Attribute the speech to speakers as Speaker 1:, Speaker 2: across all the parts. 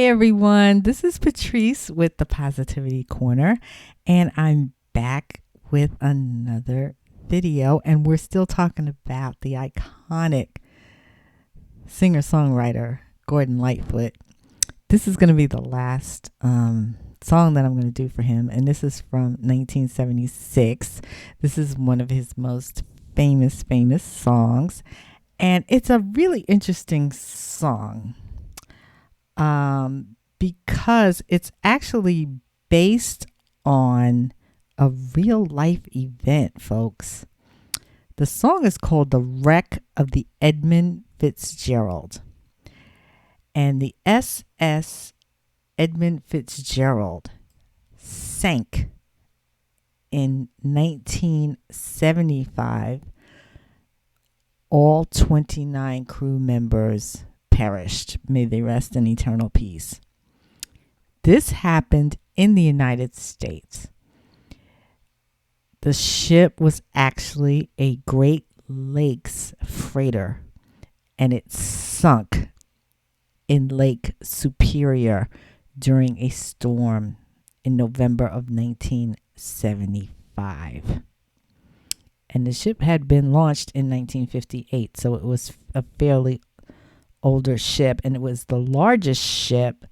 Speaker 1: everyone. This is Patrice with the Positivity Corner, and I'm back with another video, and we're still talking about the iconic singer-songwriter Gordon Lightfoot. This is going to be the last song that I'm going to do for him, and this is from 1976. This is one of his most famous songs, and it's a really interesting song. Because it's actually based on a real life event, folks. The song is called The Wreck of the Edmund Fitzgerald. And the SS Edmund Fitzgerald sank in 1975. All 29 crew members perished. May they rest in eternal peace. This happened in the United States. The ship was actually a Great Lakes freighter, and it sunk in Lake Superior during a storm in November of 1975. And the ship had been launched in 1958, so it was a fairly older ship, and it was the largest ship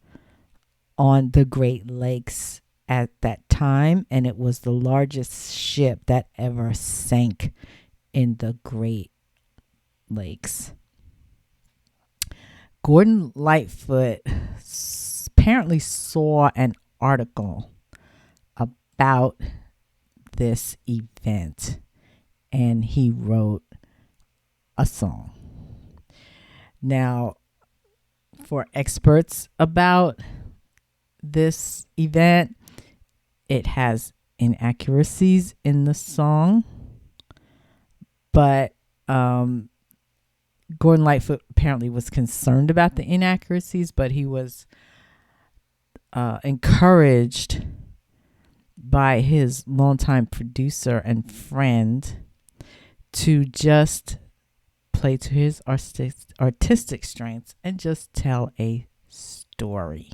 Speaker 1: on the Great Lakes at that time, and it was the largest ship that ever sank in the Great Lakes. Gordon Lightfoot apparently saw an article about this event, and he wrote a song. Now, for experts about this event, it has inaccuracies in the song, but Gordon Lightfoot apparently was concerned about the inaccuracies, but he was encouraged by his longtime producer and friend to just play to his artistic strengths and just tell a story.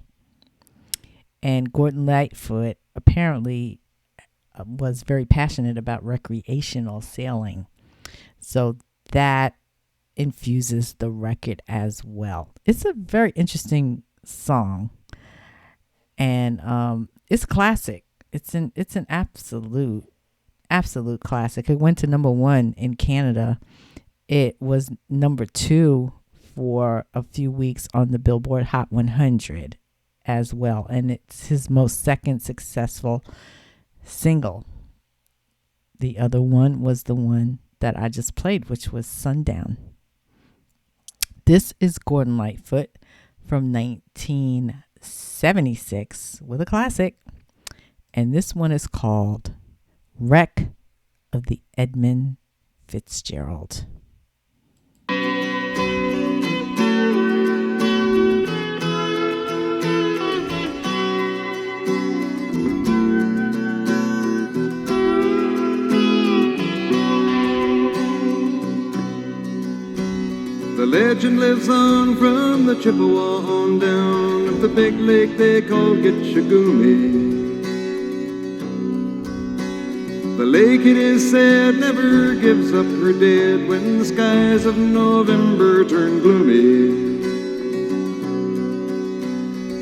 Speaker 1: And Gordon Lightfoot apparently was very passionate about recreational sailing. So that infuses the record as well. It's a very interesting song, and it's classic. It's an absolute classic. It went to number 1 in Canada. It was number 2 for a few weeks on the Billboard Hot 100 as well. And it's his most second successful single. The other one was the one that I just played, which was Sundown. This is Gordon Lightfoot from 1976 with a classic. And this one is called Wreck of the Edmund Fitzgerald.
Speaker 2: The legend lives on from the Chippewa on down of the big lake they call Gitchagumi. The lake, it is said, never gives up her dead when the skies of November turn gloomy.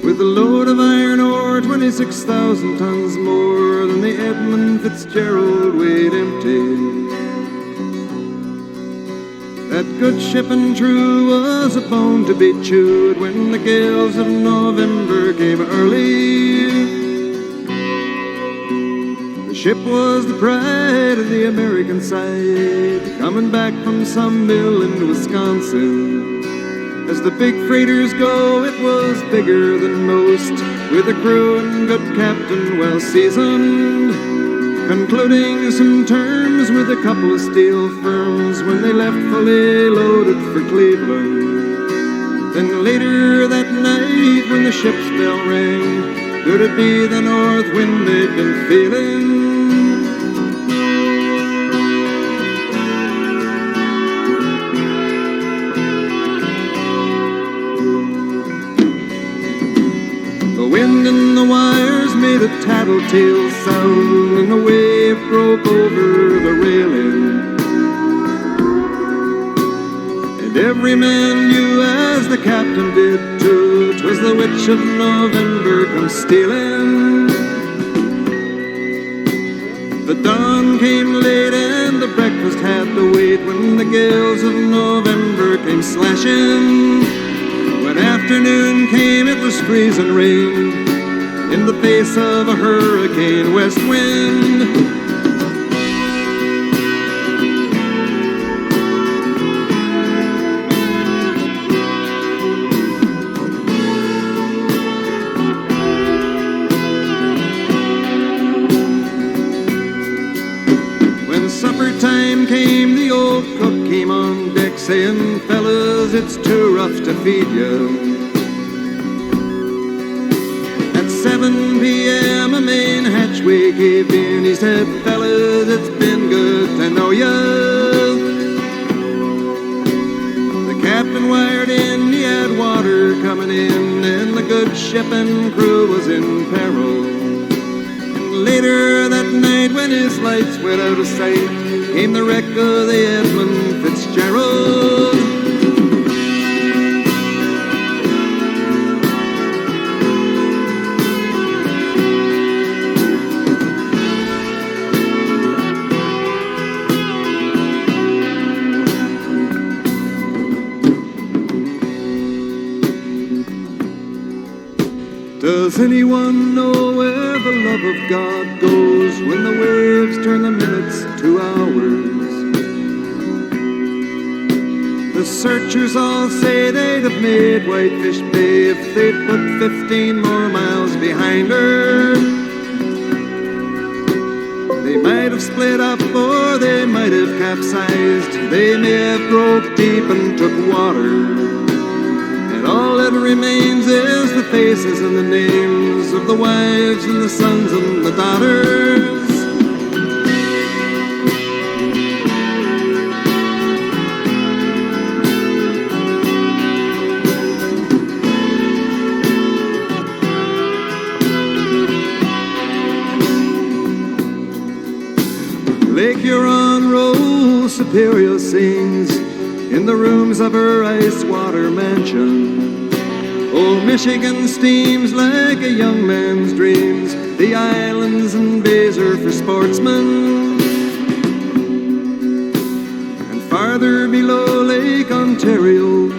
Speaker 2: With a load of iron ore, 26,000 tons more than the Edmund Fitzgerald weighed empty. That good ship and true was a bone to be chewed when the gales of November came early. The ship was the pride of the American side, coming back from some mill in Wisconsin. As the big freighters go, it was bigger than most, with a crew and good captain well seasoned, concluding some terms with a couple of steel firms when they left fully loaded for Cleveland. Then later that night when the ship's bell rang, could it be the north wind they'd been feeling? tattletale sound, and a wave broke over the railing. And every man knew, as the captain did too, 'twas the witch of November come stealing. The dawn came late and the breakfast had to wait, when the gales of November came slashing. When afternoon came, it was freezing rain in the face of a hurricane west wind. Supper time came, the old cook came on deck, saying, "Fellas, it's too rough to feed you." At 7 p.m. a main hatchway caved in. He said, "Fellas, it's been good to know ya." The captain wired in, he had water coming in, and the good ship and crew was in peril. Later that night, when his lights went out of sight, came the wreck of the Edmund Fitzgerald. Does anyone know where the love of God goes when the waves turn the minutes to hours? The searchers all say they'd have made Whitefish Bay if they'd put 15 more miles behind her. They might have split up or they might have capsized. They may have broke deep and took water. All that remains is the faces and the names of the wives and the sons and the daughters. Lake Huron rolls, Superior sings in the rooms of her ice-water mansion. Old Michigan steams like a young man's dreams. The islands and bays are for sportsmen. And farther below, Lake Ontario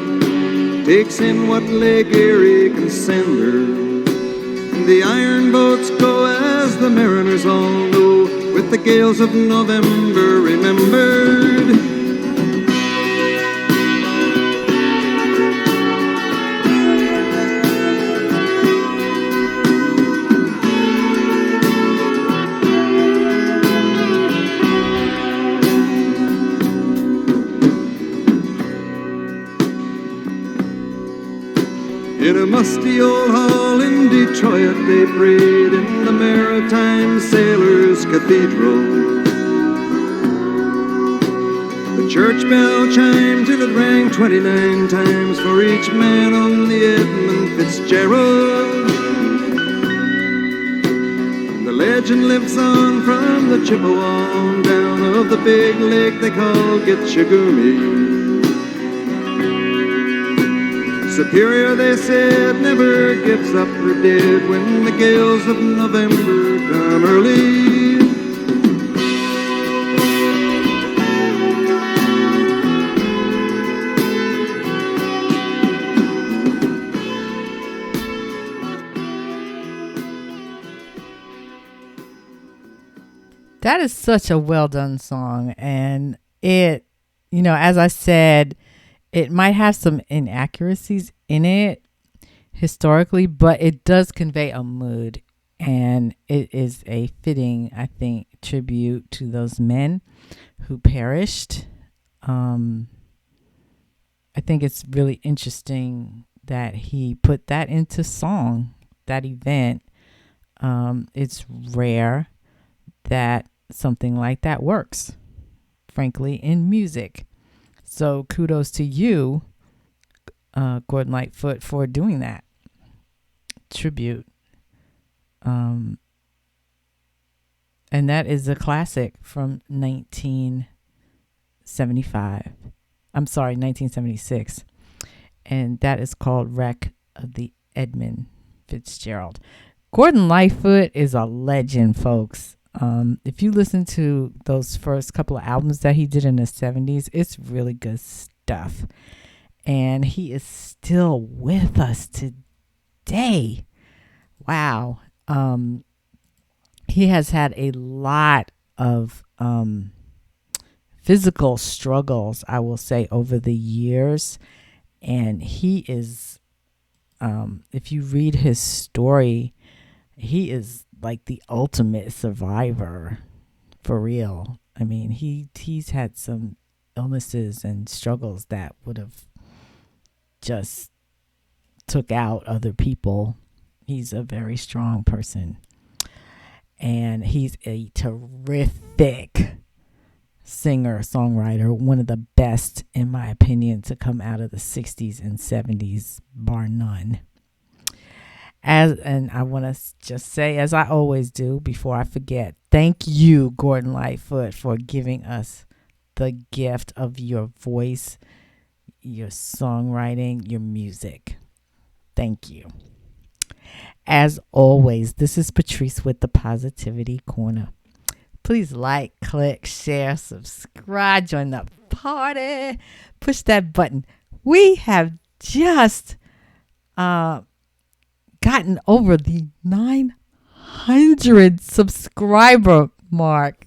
Speaker 2: takes in what Lake Erie can send her. And the iron boats go, as the mariners all know, with the gales of November remembered. In a musty old hall in Detroit they prayed, in the Maritime Sailors' Cathedral. The church bell chimed till it rang 29 times for each man on the Edmund Fitzgerald. The legend lives on from the Chippewa on down of the big lake they call Gitchagumi. Superior, they said, never gives up her dead when the gales of November come early.
Speaker 1: That is such a well done song. And it, as I said, it might have some inaccuracies in it historically, but it does convey a mood. And it is a fitting, I think, tribute to those men who perished. I think it's really interesting that he put that into song, that event. It's rare that something like that works, frankly, in music. So kudos to you, Gordon Lightfoot, for doing that tribute. And that is a classic from 1975. I'm sorry, 1976. And that is called Wreck of the Edmund Fitzgerald. Gordon Lightfoot is a legend, folks. If you listen to those first couple of albums that he did in the 70s, it's really good stuff. And he is still with us today. Wow. He has had a lot of physical struggles, I will say, over the years. And he is, if you read his story, he is like the ultimate survivor, for real. I mean, he's had some illnesses and struggles that would have just took out other people. He's a very strong person. And he's a terrific singer, songwriter, one of the best, in my opinion, to come out of the 60s and 70s, bar none. And I want to just say, as I always do before I forget, thank you, Gordon Lightfoot, for giving us the gift of your voice, your songwriting, your music. Thank you. As always, this is Patrice with the Positivity Corner. Please like, click, share, subscribe, join the party, push that button. We have just gotten over the 900 subscriber mark.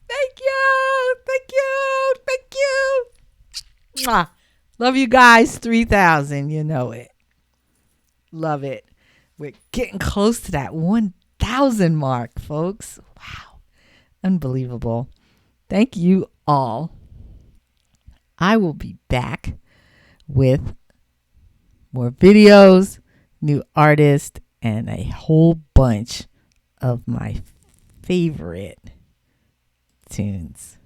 Speaker 1: Thank you. Thank you. Thank you. Mwah. Love you guys. 3,000. You know it. Love it. We're getting close to that 1,000 mark, folks. Wow. Unbelievable. Thank you all. I will be back with more videos, new artists, and a whole bunch of my favorite tunes.